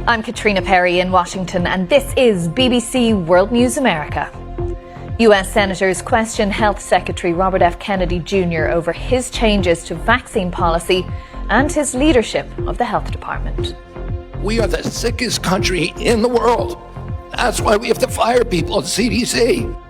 I'm Caitriona Perry in Washington, and this is BBC World News America. US senators question Health Secretary Robert F. Kennedy Jr. over his changes to vaccine policy and his leadership of the health department. We are the sickest country in the world. That's why we have to fire people at CDC.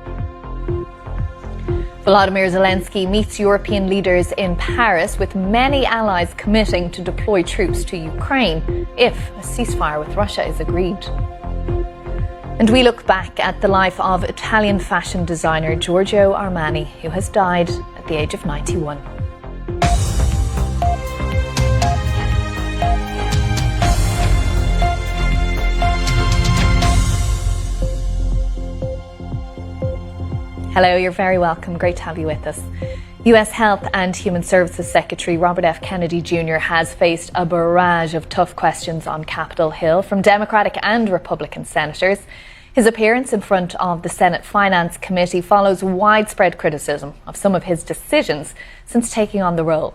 Volodymyr Zelensky meets European leaders in Paris, with many allies committing to deploy troops to Ukraine if a ceasefire with Russia is agreed. And we look back at the life of Italian fashion designer Giorgio Armani, who has died at the age of 91. Hello, you're very welcome. Great to have you with us. US Health and Human Services Secretary Robert F. Kennedy Jr. has faced a barrage of tough questions on Capitol Hill from Democratic and Republican senators. His appearance in front of the Senate Finance Committee follows widespread criticism of some of his decisions since taking on the role.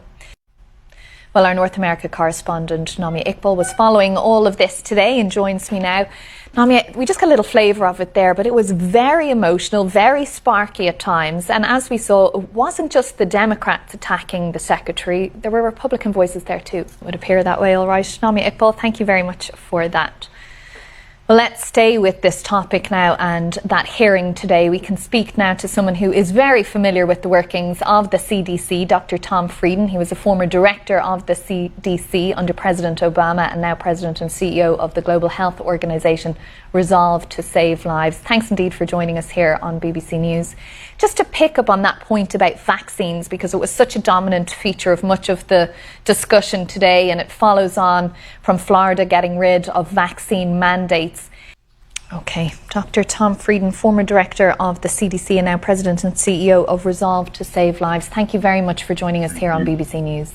Well, our North America correspondent Namia Iqbal was following all of this today and joins me now. Namia, we just got a little flavour of it there, but it was very emotional, very sparky at times. And as we saw, it wasn't just the Democrats attacking the Secretary. There were Republican voices there too. It would appear that way, all right. Namia Iqbal, thank you very much for that. Well, let's stay with this topic now and that hearing today. We can speak now to someone who is very familiar with the workings of the CDC, Dr. Tom Frieden. He was a former director of the CDC under President Obama and now President and CEO of the global health organisation Resolve to Save Lives. Thanks indeed for joining us here on BBC News. Just to pick up on that point about vaccines, because it was such a dominant feature of much of the discussion today, and it follows on from Florida getting rid of vaccine mandates. OK, Dr. Tom Frieden, former director of the CDC and now President and CEO of Resolve to Save Lives. Thank you very much for joining us here on BBC News.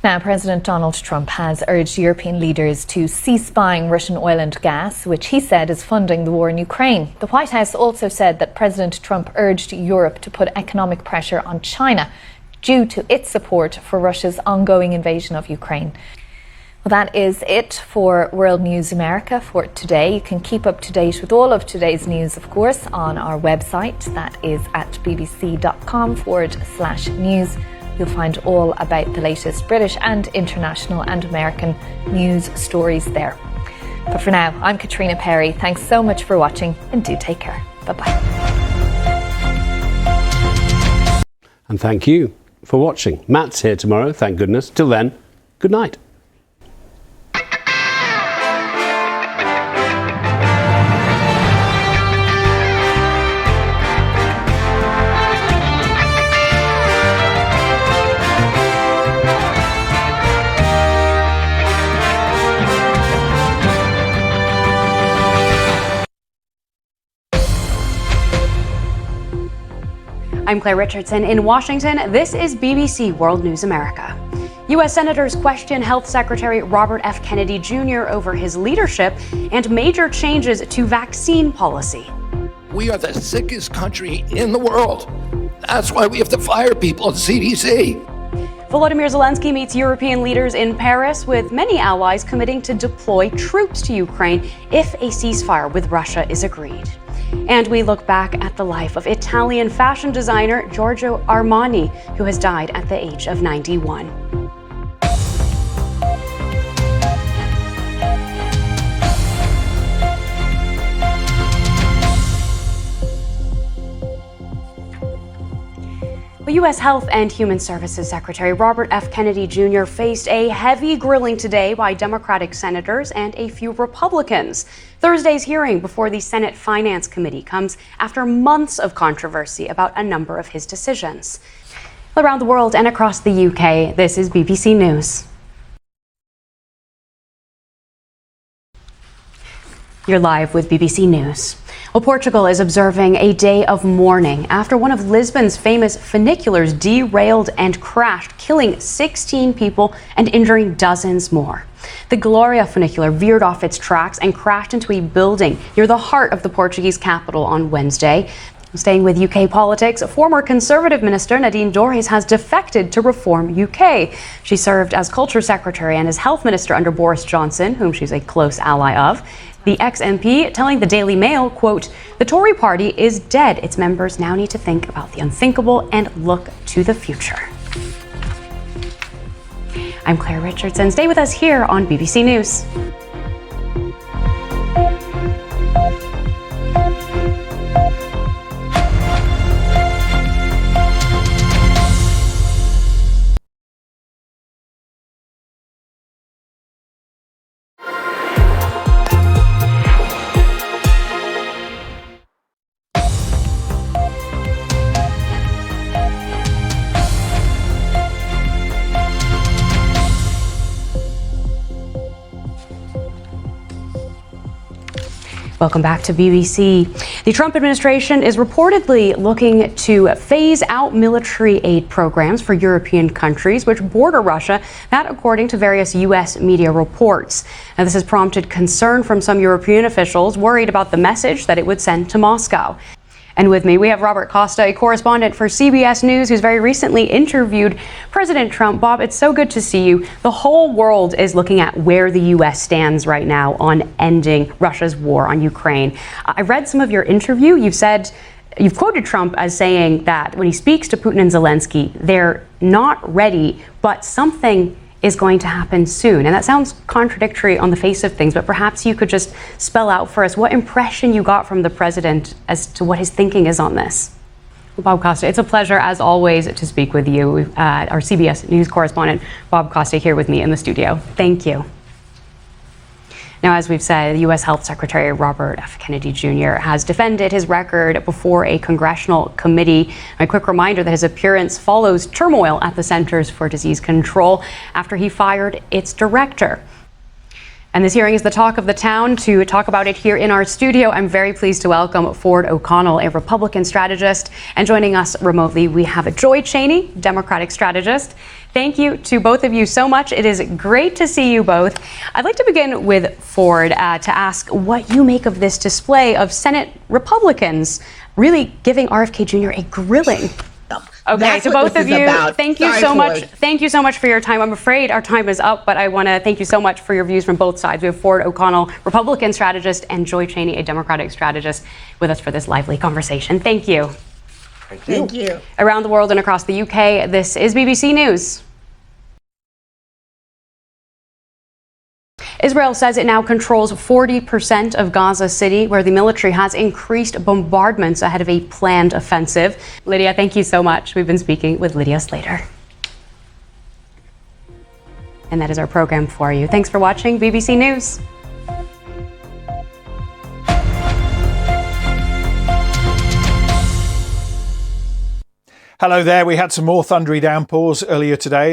Now, President Donald Trump has urged European leaders to cease buying Russian oil and gas, which he said is funding the war in Ukraine. The White House also said that President Trump urged Europe to put economic pressure on China due to its support for Russia's ongoing invasion of Ukraine. Well, that is it for World News America for today. You can keep up to date with all of today's news, of course, on our website. That is at bbc.com/news. You'll find all about the latest British and international and American news stories there. But for now, I'm Caitriona Perry. Thanks so much for watching and do take care. Bye-bye. And thank you for watching. Matt's here tomorrow, thank goodness. Till then, good night. I'm Clare Richardson in Washington. This is BBC World News America. U.S. senators question Health Secretary Robert F. Kennedy Jr. over his leadership and major changes to vaccine policy. We are the sickest country in the world. That's why we have to fire people at CDC. Volodymyr Zelensky meets European leaders in Paris, with many allies committing to deploy troops to Ukraine if a ceasefire with Russia is agreed. And we look back at the life of Italian fashion designer Giorgio Armani, who has died at the age of 91. U.S. Health and Human Services Secretary Robert F. Kennedy Jr. faced a heavy grilling today by Democratic senators and a few Republicans. Thursday's hearing before the Senate Finance Committee comes after months of controversy about a number of his decisions. Around the world and across the UK, this is BBC News. You're live with BBC News. Well, Portugal is observing a day of mourning after one of Lisbon's famous funiculars derailed and crashed, killing 16 people and injuring dozens more. The Gloria funicular veered off its tracks and crashed into a building near the heart of the Portuguese capital on Wednesday. Staying with UK politics, former Conservative Minister Nadine Dorries has defected to Reform UK. She served as Culture Secretary and as Health Minister under Boris Johnson, whom she's a close ally of. The ex-MP telling the Daily Mail, quote, "The Tory party is dead. Its members now need to think about the unthinkable and look to the future." I'm Clare Richardson. Stay with us here on BBC News. Welcome back to BBC. The Trump administration is reportedly looking to phase out military aid programs for European countries which border Russia, that according to various U.S. media reports. Now, this has prompted concern from some European officials worried about the message that it would send to Moscow. And with me, we have Robert Costa, a correspondent for CBS News, who's very recently interviewed President Trump. Bob, it's so good to see you. The whole world is looking at where the U.S. stands right now on ending Russia's war on Ukraine. I read some of your interview. You've quoted Trump as saying that when he speaks to Putin and Zelensky, they're not ready, but something is going to happen soon. And that sounds contradictory on the face of things, but perhaps you could just spell out for us what impression you got from the president as to what his thinking is on this. Well, Bob Costa, it's a pleasure as always to speak with you. Our CBS News correspondent, Bob Costa, here with me in the studio. Thank you. Now, as we've said, U.S. Health Secretary Robert F. Kennedy Jr. has defended his record before a congressional committee. A quick reminder that his appearance follows turmoil at the Centers for Disease Control after he fired its director. And this hearing is the talk of the town. To talk about it here in our studio, I'm very pleased to welcome Ford O'Connell, a Republican strategist. And joining us remotely, we have Joy Cheney, Democratic strategist. Thank you to both of you so much. It is great to see you both. I'd like to begin with Ford to ask what you make of this display of Senate Republicans really giving RFK Jr. a grilling. Okay, to both of you, thank you so much. Thank you so much for your time. I'm afraid our time is up, but I want to thank you so much for your views from both sides. We have Ford O'Connell, Republican strategist, and Joy Cheney, a Democratic strategist, with us for this lively conversation. Thank you. Thank you. Around the world and across the UK, this is BBC News. Israel says it now controls 40% of Gaza City, where the military has increased bombardments ahead of a planned offensive. Lydia, thank you so much. We've been speaking with Lydia Slater. And that is our program for you. Thanks for watching BBC News. Hello there. We had some more thundery downpours earlier today.